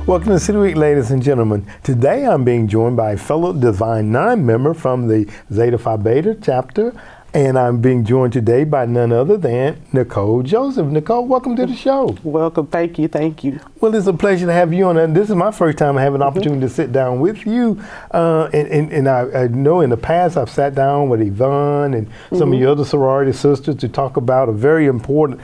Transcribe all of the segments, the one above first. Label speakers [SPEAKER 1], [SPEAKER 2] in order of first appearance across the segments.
[SPEAKER 1] Welcome to City Week, ladies and gentlemen. Today I'm being joined by a fellow Divine Nine member from the Zeta Phi Beta chapter, and I'm being joined today by none other than Nicole Joseph. Nicole, welcome to the show.
[SPEAKER 2] Welcome. Thank you. Thank you.
[SPEAKER 1] Well, it's a pleasure to have you on. And this is my first time I have an opportunity to sit down with you. And I know in the past I've sat down with Yvonne and some of your other sorority sisters to talk about a very important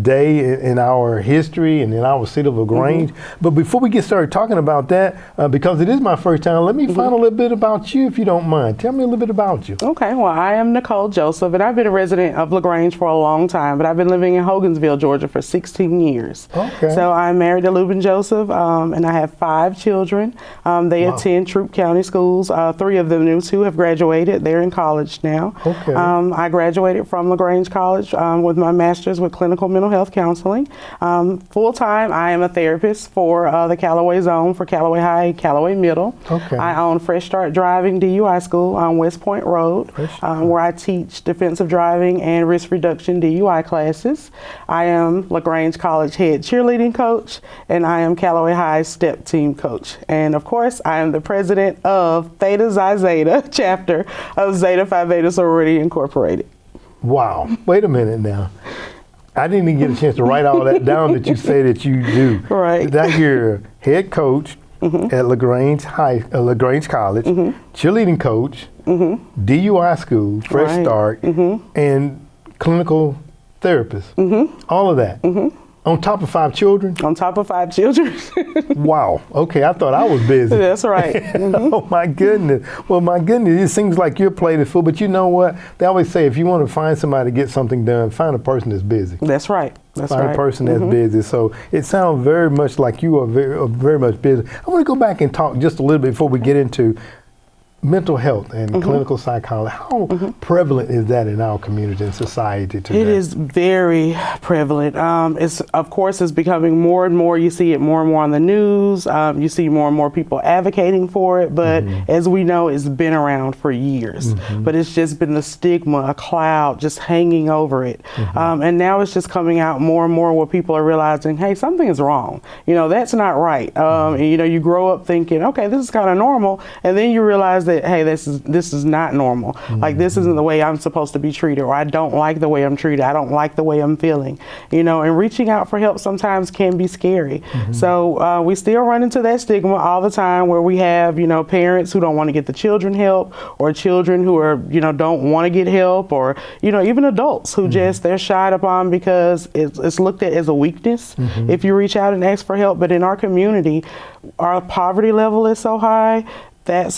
[SPEAKER 1] day in our history and in our city of LaGrange. But before we get started talking about that, because it is my first time, let me find a little bit about you, if you don't mind. Tell me a little bit about you.
[SPEAKER 2] Okay. Well, I am Nicole Joseph, and I've been a resident of LaGrange for a long time, but I've been living in Hogansville, Georgia for 16 years.
[SPEAKER 1] Okay.
[SPEAKER 2] So I'm married to Lynne Joseph, and I have 5 children. They attend Troup County schools. 3 of them, 2 have graduated. They're in college now.
[SPEAKER 1] Okay.
[SPEAKER 2] I graduated from LaGrange College with my master's with clinical mental health counseling. Full-time, I am a therapist for the Callaway Zone for Callaway High, Callaway Middle.
[SPEAKER 1] Okay.
[SPEAKER 2] I own Fresh Start Driving DUI School on West Point Road, where I teach defensive driving and risk reduction DUI classes. I am LaGrange College head cheerleading coach, and I am Callaway High step team coach. And of course, I am the president of Theta Xi Zeta chapter of Zeta Phi Beta Sorority Incorporated.
[SPEAKER 1] Wow. Wait a minute now. I didn't even get a chance to write all that down that you say that you do.
[SPEAKER 2] Right.
[SPEAKER 1] I hear head coach at LaGrange College, cheerleading coach, DUI school, Fresh Start, and clinical therapist. All of that. On top of 5 children?
[SPEAKER 2] On top of 5 children.
[SPEAKER 1] Wow. Okay, I thought I was busy.
[SPEAKER 2] That's right.
[SPEAKER 1] Oh my goodness. Well, my goodness, it seems like your plate is full, but you know what? They always say if you want to find somebody to get something done, find a person that's busy.
[SPEAKER 2] That's right.
[SPEAKER 1] Find a person that's busy. So it sounds very much like you are very much busy. I want to go back and talk just a little bit before we get into mental health and clinical psychology. How prevalent is that in our community and society today?
[SPEAKER 2] It is very prevalent. Of course, it's becoming more and more. You see it more and more on the news. You see more and more people advocating for it. But as we know, it's been around for years. But it's just been the stigma, a cloud just hanging over it. And now it's just coming out more and more where people are realizing, hey, something is wrong. You know, that's not right. And, you know, you grow up thinking, okay, this is kind of normal. And then you realize that, hey, this is not normal. Like, this isn't the way I'm supposed to be treated, or I don't like the way I'm treated. I don't like the way I'm feeling. You know, and reaching out for help sometimes can be scary. So we still run into that stigma all the time where we have, you know, parents who don't want to get the children help, or children who are, you know, don't want to get help, or, you know, even adults who just, they're shied upon because it's looked at as a weakness if you reach out and ask for help. But in our community, our poverty level is so high. That's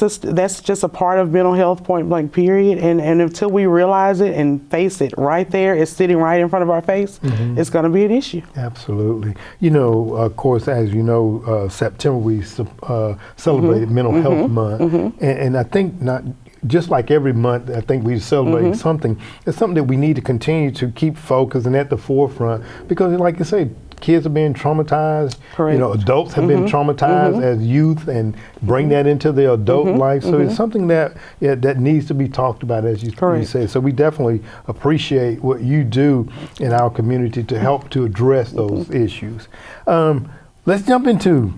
[SPEAKER 2] just a part of mental health, point blank, period. And until we realize it and face it right there, it's sitting right in front of our face, it's going to be an issue.
[SPEAKER 1] Absolutely. You know, of course, as you know, September we celebrated Mental Health Month. And I think not just like every month, I think we celebrate something. It's something that we need to continue to keep focused and at the forefront, because like you say, kids are being traumatized.
[SPEAKER 2] Correct.
[SPEAKER 1] You know, adults have been traumatized as youth, and bring that into their adult life. So it's something that that needs to be talked about, as you say. So we definitely appreciate what you do in our community to help to address those issues. Let's jump into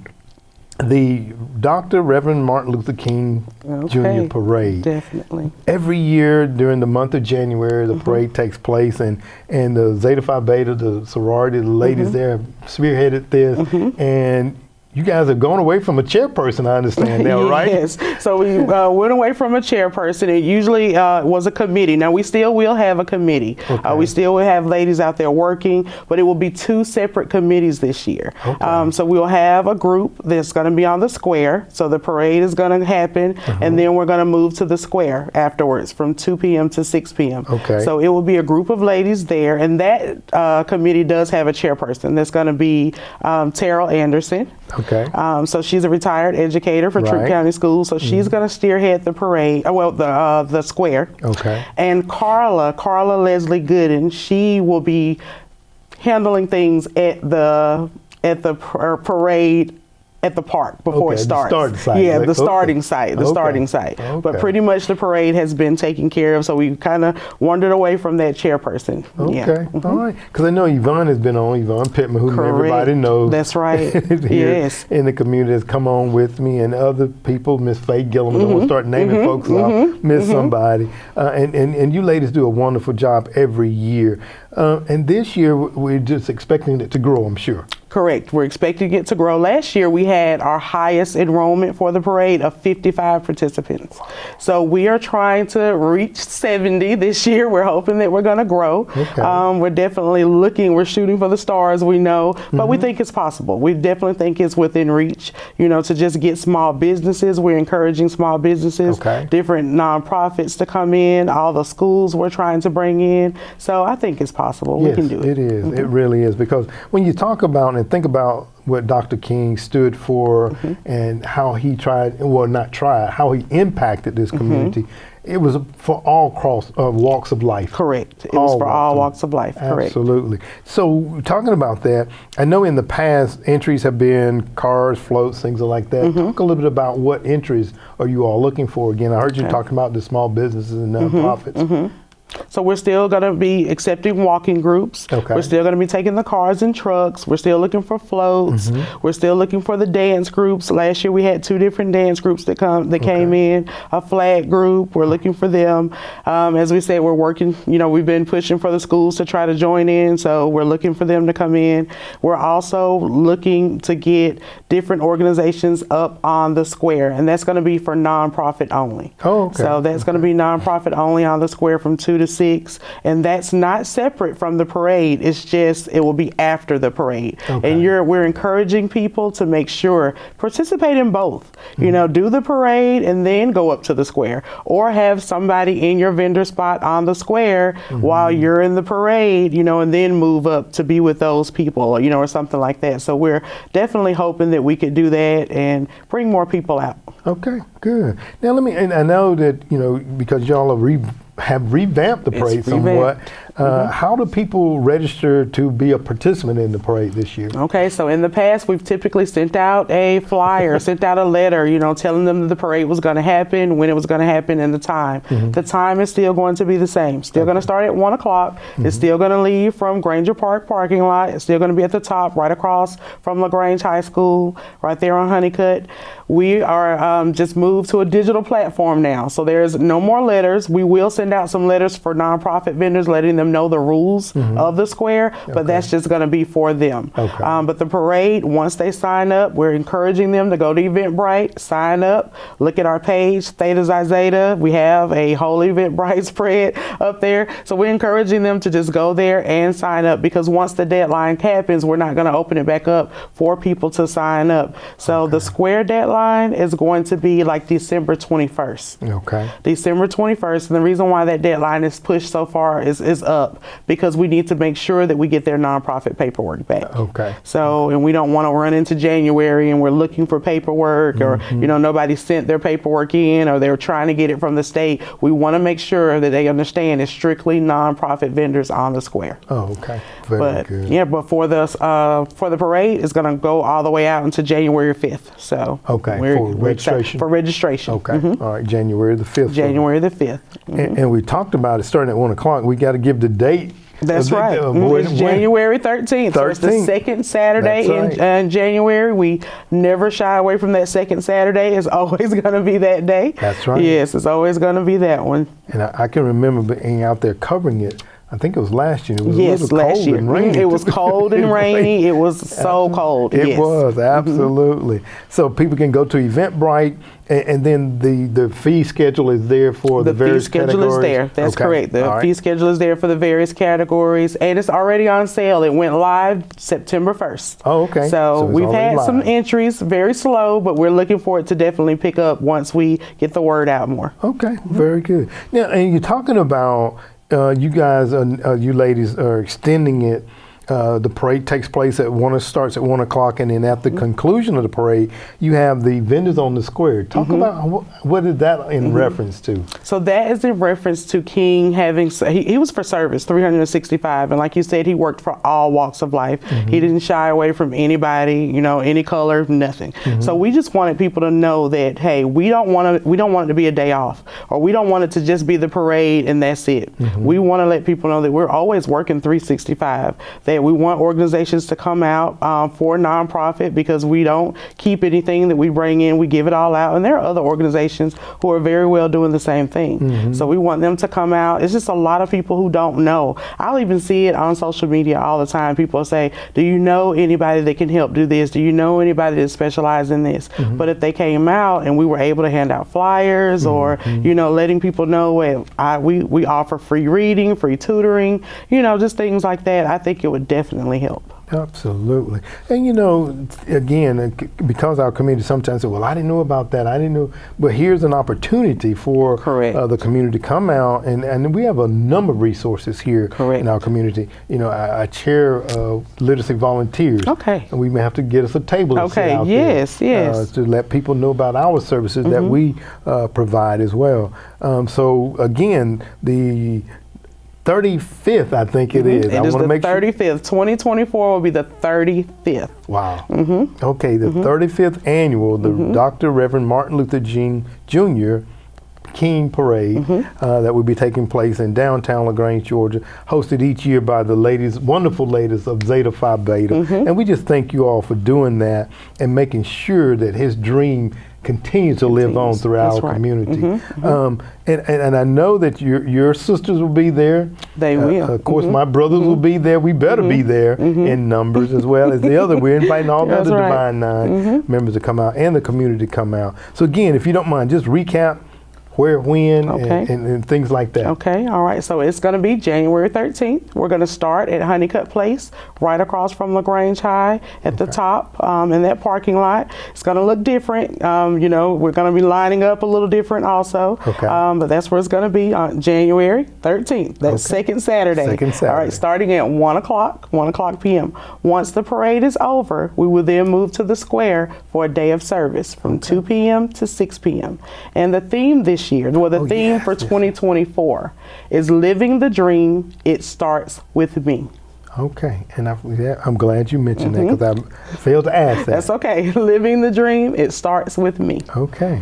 [SPEAKER 1] the Dr. Reverend Martin Luther King Jr. Parade.
[SPEAKER 2] Definitely.
[SPEAKER 1] Every year during the month of January, the parade takes place, and the Zeta Phi Beta, the sorority, the ladies there spearheaded this, and you guys have gone away from a chairperson, I understand now, right?
[SPEAKER 2] Yes. So we went away from a chairperson. It usually was a committee. Now, we still will have a committee. We still will have ladies out there working, but it will be 2 separate committees this year. So we'll have a group that's going to be on the square. So the parade is going to happen, and then we're going to move to the square afterwards from 2 p.m. to 6 p.m. So it will be a group of ladies there, and that committee does have a chairperson. That's going to be Terrell Anderson. So she's a retired educator for Troup County Schools, so she's going to spearhead the parade, the square. And Carla Leslie Gooden, she will be handling things at the parade at the park before it
[SPEAKER 1] the
[SPEAKER 2] starts.
[SPEAKER 1] start site.
[SPEAKER 2] Yeah, the
[SPEAKER 1] Okay.
[SPEAKER 2] starting site. The
[SPEAKER 1] Okay.
[SPEAKER 2] starting site. But
[SPEAKER 1] Okay.
[SPEAKER 2] pretty much the parade has been taken care of, so we kind of wandered away from that chairperson.
[SPEAKER 1] Okay,
[SPEAKER 2] Yeah.
[SPEAKER 1] all right. Because I know Yvonne has been on, Yvonne Pittman, who everybody knows.
[SPEAKER 2] That's right.
[SPEAKER 1] here
[SPEAKER 2] Yes.
[SPEAKER 1] in the community has come on with me, and other people, Miss Faye Gillum, don't want to start naming folks off, miss somebody. And you ladies do a wonderful job every year. And this year, we're just expecting it to grow, I'm sure.
[SPEAKER 2] Correct. We're expecting it to grow. Last year, we had our highest enrollment for the parade of 55 participants. So we are trying to reach 70 this year. We're hoping that we're going to grow.
[SPEAKER 1] Okay.
[SPEAKER 2] We're definitely we're shooting for the stars, we know, but we think it's possible. We definitely think it's within reach, to just get small businesses. We're encouraging small businesses, different nonprofits to come in, all the schools we're trying to bring in. So I think it's possible.
[SPEAKER 1] Yes,
[SPEAKER 2] we can do it.
[SPEAKER 1] It is. It really is. Because when you talk about and think about what Dr. King stood for and how he how he impacted this community, it was for all walks of life.
[SPEAKER 2] Correct. It was for all walks of life. Correct.
[SPEAKER 1] Absolutely. So talking about that, I know in the past entries have been cars, floats, things like that. Talk a little bit about what entries are you all looking for. Again, I heard you talking about the small businesses and nonprofits.
[SPEAKER 2] So we're still going to be accepting walking groups.
[SPEAKER 1] Okay.
[SPEAKER 2] We're still going to be taking the cars and trucks. We're still looking for floats. We're still looking for the dance groups. Last year we had 2 different dance groups that came in, a flag group. We're looking for them. As we said, we're working, we've been pushing for the schools to try to join in. So we're looking for them to come in. We're also looking to get different organizations up on the square, and that's going to be for nonprofit only.
[SPEAKER 1] Oh, okay.
[SPEAKER 2] So that's going to be nonprofit only on the square from 2 to 6, and that's not separate from the parade. It's just it will be after the parade.
[SPEAKER 1] Okay.
[SPEAKER 2] And we're encouraging people to make sure participate in both. Do the parade and then go up to the square, or have somebody in your vendor spot on the square while you're in the parade, and then move up to be with those people, or something like that. So we're definitely hoping that we could do that and bring more people out.
[SPEAKER 1] Okay, good. Now and I know that, because y'all have revamped the parade somewhat. How do people register to be a participant in the parade this year?
[SPEAKER 2] Okay, so in the past, we've typically sent out a flyer, sent out a letter, telling them that the parade was going to happen, when it was going to happen, and the time. The time is still going to be the same. Still going to start at 1 o'clock. It's still going to leave from Granger Park parking lot. It's still going to be at the top, right across from LaGrange High School, right there on Honeycutt. We are just moved to a digital platform now, so there's no more letters. We will send out some letters for nonprofit vendors, letting them know the rules of the square, but that's just going to be for them. But the parade, once they sign up, we're encouraging them to go to Eventbrite, sign up, look at our page, Theta Xi Zeta. We have a whole Eventbrite spread up there, so we're encouraging them to just go there and sign up, because once the deadline happens, we're not going to open it back up for people to sign up. So the square deadline is going to be like December 21st.
[SPEAKER 1] Okay.
[SPEAKER 2] December 21st, and the reason why that deadline is pushed so far is up, because we need to make sure that we get their nonprofit paperwork back.
[SPEAKER 1] Okay.
[SPEAKER 2] So, and we don't want to run into January and we're looking for paperwork, or nobody sent their paperwork in, or they're trying to get it from the state. We want to make sure that they understand it's strictly nonprofit vendors on the square.
[SPEAKER 1] Oh, okay. Very good.
[SPEAKER 2] Yeah, but for the parade, it's going to go all the way out into January 5th. So
[SPEAKER 1] for registration.
[SPEAKER 2] For registration.
[SPEAKER 1] Okay. All right. January the 5th.
[SPEAKER 2] January the 5th.
[SPEAKER 1] And we talked about it starting at 1 o'clock. We got to give the date.
[SPEAKER 2] That's right. It's January 13th. So it's the second Saturday in January. We never shy away from that second Saturday. It's always going to be that day.
[SPEAKER 1] That's right.
[SPEAKER 2] Yes, it's always going to be that one.
[SPEAKER 1] And I can remember being out there covering it. I think it was last year. It was
[SPEAKER 2] yes,
[SPEAKER 1] a little
[SPEAKER 2] last
[SPEAKER 1] cold
[SPEAKER 2] year.
[SPEAKER 1] and rainy.
[SPEAKER 2] It was cold and rainy. It was so cold.
[SPEAKER 1] It was, absolutely. So people can go to Eventbrite, and then the fee schedule is there for the various categories?
[SPEAKER 2] The fee schedule is there. That's correct. The fee schedule is there for the various categories, and it's already on sale. It went live September 1st.
[SPEAKER 1] Oh, okay.
[SPEAKER 2] So we've had some entries, very slow, but we're looking for it to definitely pick up once we get the word out more.
[SPEAKER 1] Okay, very good. Now, and you're talking about you guys, you ladies are extending it The parade takes place starts at 1 o'clock, and then at the conclusion of the parade, you have the vendors on the square. Talk about what is that in reference to?
[SPEAKER 2] So that is in reference to King having, he was for service 365, and like you said, he worked for all walks of life. He didn't shy away from anybody, you know, any color, nothing. So we just wanted people to know that, hey, we don't want it to be a day off, or we don't want it to just be the parade and that's it. We want to let people know that we're always working 365. That we want organizations to come out for nonprofit, because we don't keep anything that we bring in, we give it all out. And there are other organizations who are very well doing the same thing. So we want them to come out. It's just a lot of people who don't know. I'll even see it on social media all the time. People say, do you know anybody that can help do this? Do you know anybody that specializes in this? But if they came out and we were able to hand out flyers or, you know, letting people know, we offer free reading, free tutoring, you know, just things like that, I think it would definitely help.
[SPEAKER 1] Absolutely. And you know, again, because our community sometimes say, well, I didn't know about that, I didn't know, but here's an opportunity for the community to come out, and we have a number of resources here in our community. You know, I chair literacy volunteers. And we may have to get us a table to sit out there, to let people know about our services that we provide as well. So again, the 35th, I think it is.
[SPEAKER 2] It is the 35th. 2024 will be the 35th.
[SPEAKER 1] Wow. Okay, the 35th annual, the Dr. Reverend Martin Luther King Jr. King Parade that will be taking place in downtown LaGrange, Georgia, hosted each year by the ladies, wonderful ladies of Zeta Phi Beta. And we just thank you all for doing that and making sure that his dream continues to live on throughout our community. And I know that your sisters will be there.
[SPEAKER 2] They will.
[SPEAKER 1] Of course, my brothers will be there. We better be there in numbers as well as the other. We're inviting all the other Divine Nine members to come out and the community to come out. So again, if you don't mind, just recap where, when, and things like that.
[SPEAKER 2] Okay, all right. So it's going to be January 13th. We're going to start at Honeycutt Place, right across from LaGrange High at the top in that parking lot. It's going to look different. You know, we're going to be lining up a little different also. But that's where it's going to be on January 13th. That's second Saturday. All right, starting at 1 o'clock p.m. Once the parade is over, we will then move to the square for a day of service from 2 p.m. to 6 p.m. And the theme this year, the theme for 2024 is Living the Dream, It Starts With Me.
[SPEAKER 1] Okay, and I'm glad you mentioned that, because I failed to ask that.
[SPEAKER 2] That's okay. Living the Dream, It Starts With Me.
[SPEAKER 1] Okay.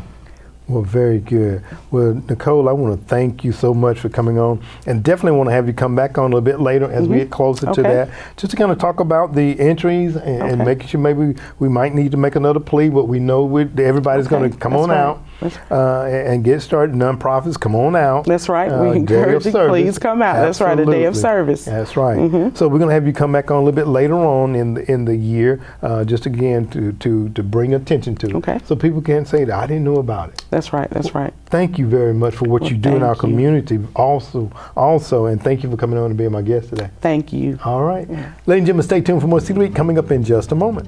[SPEAKER 1] Well, very good. Well, Nicole, I want to thank you so much for coming on, and definitely want to have you come back on a little bit later as we get closer to that, just to kind of talk about the entries and making sure maybe we might need to make another plea, but we know everybody's going to come on out and get started. Nonprofits, come on out.
[SPEAKER 2] That's right. We encourage you, please come out. That's right, a day of service.
[SPEAKER 1] That's right. So we're going to have you come back on a little bit later on in the year, just again to bring attention to it, so people can't say that I didn't know about it.
[SPEAKER 2] That's right. That's right.
[SPEAKER 1] Thank you very much for what you do in our community also, and thank you for coming on and being my guest today.
[SPEAKER 2] Thank you.
[SPEAKER 1] All right. Ladies and gentlemen, stay tuned for more City Week coming up in just a moment.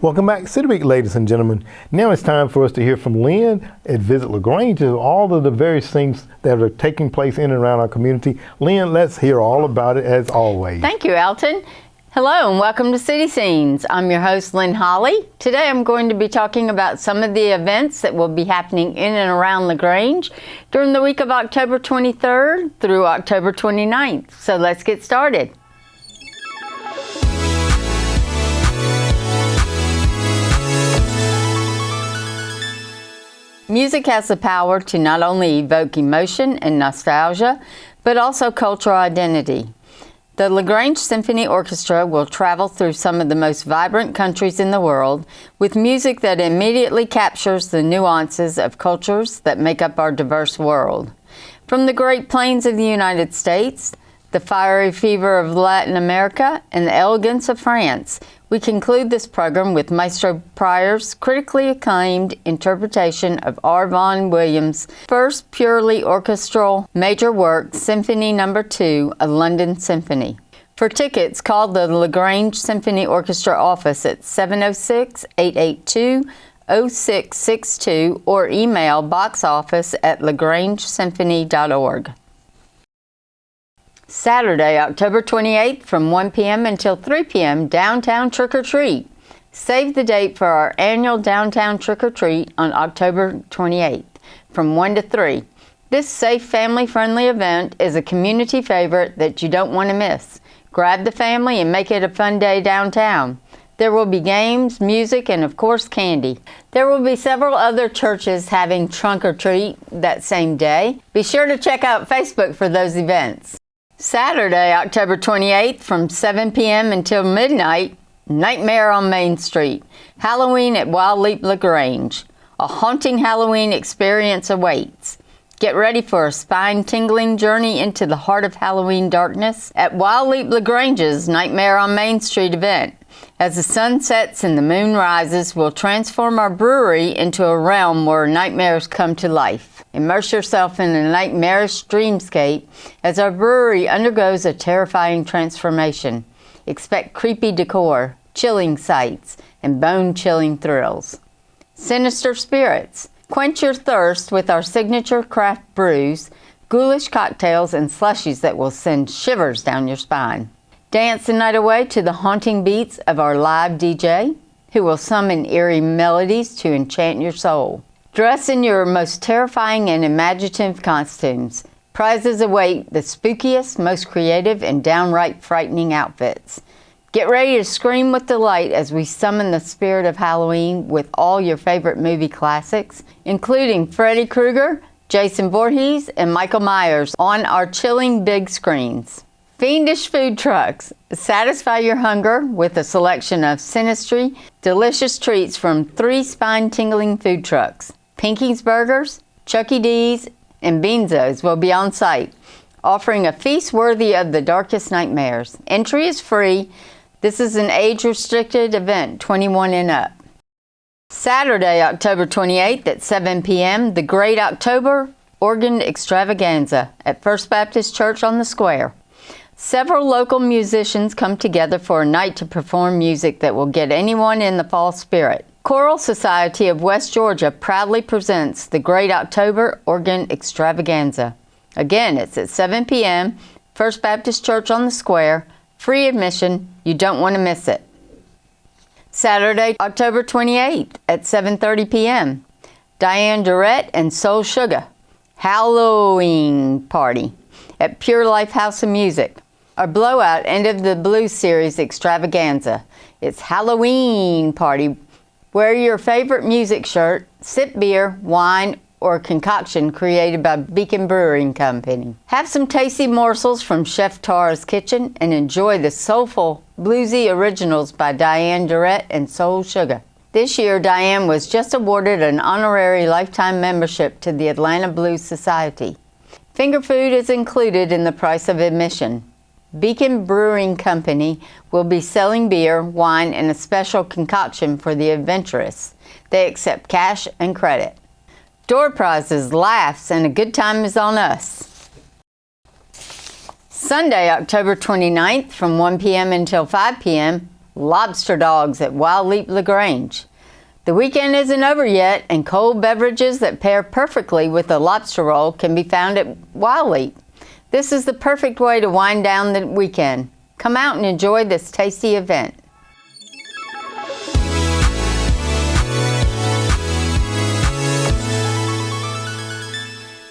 [SPEAKER 1] Welcome back, City Week, ladies and gentlemen. Now it's time for us to hear from Lynne at Visit LaGrange and all of the various things that are taking place in and around our community. Lynne, let's hear all about it as always.
[SPEAKER 3] Thank you, Alton. Hello and welcome to City Scenes. I'm your host, Lynne Holle. Today I'm going to be talking about some of the events that will be happening in and around LaGrange during the week of October 23rd through October 29th. So let's get started. Music has the power to not only evoke emotion and nostalgia, but also cultural identity. The LaGrange Symphony Orchestra will travel through some of the most vibrant countries in the world with music that immediately captures the nuances of cultures that make up our diverse world. From the Great Plains of the United States, the fiery fever of Latin America, and the elegance of France, we conclude this program with Maestro Pryor's critically acclaimed interpretation of R. Vaughan Williams' first purely orchestral major work, Symphony No. 2, A London Symphony. For tickets, call the LaGrange Symphony Orchestra office at 706-882-0000 0662 or email boxoffice@lagrangesymphony.org. Saturday, October 28th from 1 p.m. until 3 p.m. Downtown Trick or Treat. Save the date for our annual Downtown Trick or Treat on October 28th from 1 to 3. This safe, family-friendly event is a community favorite that you don't want to miss. Grab the family and make it a fun day downtown. There will be games, music, and of course candy. There will be several other churches having trunk or treat that same day. Be sure to check out Facebook for those events. Saturday, October 28th from 7 p.m. until midnight, Nightmare on Main Street, Halloween at Wild Leap LaGrange. A haunting Halloween experience awaits. Get ready for a spine-tingling journey into the heart of Halloween darkness at Wild Leap LaGrange's Nightmare on Main Street event. As the sun sets and the moon rises, we'll transform our brewery into a realm where nightmares come to life. Immerse yourself in a nightmarish dreamscape as our brewery undergoes a terrifying transformation. Expect creepy decor, chilling sights, and bone-chilling thrills. Sinister spirits. Quench your thirst with our signature craft brews, ghoulish cocktails, and slushies that will send shivers down your spine. Dance the night away to the haunting beats of our live DJ, who will summon eerie melodies to enchant your soul. Dress in your most terrifying and imaginative costumes. Prizes await the spookiest, most creative, and downright frightening outfits. Get ready to scream with delight as we summon the spirit of Halloween with all your favorite movie classics, including Freddy Krueger, Jason Voorhees, and Michael Myers on our chilling big screens. Fiendish food trucks. Satisfy your hunger with a selection of sinistry, delicious treats from 3 spine-tingling food trucks. Pinky's Burgers, Chuck E. D's, and Beanzo's will be on site, offering a feast worthy of the darkest nightmares. Entry is free. This is an age-restricted event, 21 and up. Saturday, October 28th at 7 p.m., the Great October Organ Extravaganza at First Baptist Church on the Square. Several local musicians come together for a night to perform music that will get anyone in the fall spirit. Choral Society of West Georgia proudly presents the Great October Organ Extravaganza. Again, it's at 7 p.m., First Baptist Church on the Square, free admission. You don't want to miss it. Saturday, October 28th at 7:30 p.m., Diane Durrett and Soul Sugar, Halloween Party at Pure Life House of Music. Our blowout end of the Blues Series extravaganza. It's Halloween Party. Wear your favorite music shirt, sip beer, wine, or concoction created by Beacon Brewing Company. Have some tasty morsels from Chef Tara's Kitchen and enjoy the soulful, bluesy originals by Diane Durrett and Soul Sugar. This year, Diane was just awarded an honorary lifetime membership to the Atlanta Blues Society. Finger food is included in the price of admission. Beacon Brewing Company will be selling beer, wine, and a special concoction for the adventurous. They accept cash and credit. Door prizes, laughs, and a good time is on us. Sunday, October 29th from 1 p.m. until 5 p.m., Lobster Dogs at Wild Leap LaGrange. The weekend isn't over yet, and cold beverages that pair perfectly with a lobster roll can be found at Wild Leap. This is the perfect way to wind down the weekend. Come out and enjoy this tasty event.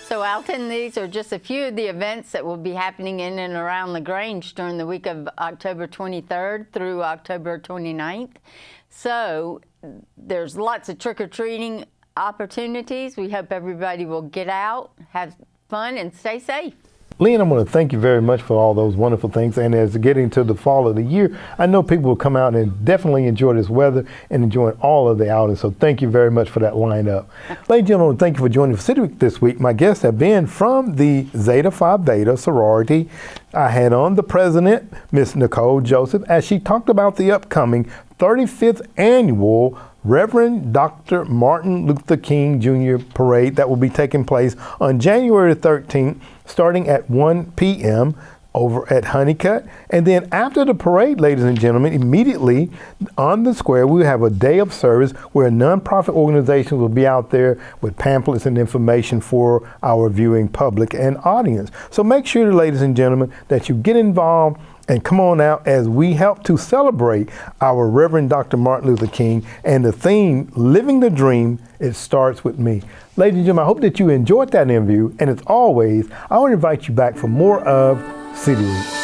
[SPEAKER 3] So Alton, these are just a few of the events that will be happening in and around LaGrange during the week of October 23rd through October 29th. So there's lots of trick-or-treating opportunities. We hope everybody will get out, have fun, and stay safe.
[SPEAKER 1] Lynne, I want to thank you very much for all those wonderful things. And as getting to the fall of the year, I know people will come out and definitely enjoy this weather and enjoy all of the outings. So thank you very much for that lineup. Ladies and gentlemen, thank you for joining City Week this week. My guests have been from the Zeta Phi Beta sorority. I had on the president, Miss Nicole Joseph, as she talked about the upcoming 35th annual Reverend Dr. Martin Luther King Jr. Parade that will be taking place on January 13th, starting at 1 p.m. over at Honeycutt. And then after the parade, ladies and gentlemen, immediately on the square, we have a day of service where nonprofit organizations will be out there with pamphlets and information for our viewing public and audience. So make sure, ladies and gentlemen, that you get involved and come on out as we help to celebrate our Reverend Dr. Martin Luther King and the theme, Living the Dream, It Starts With Me. Ladies and gentlemen, I hope that you enjoyed that interview. And as always, I want to invite you back for more of City Week.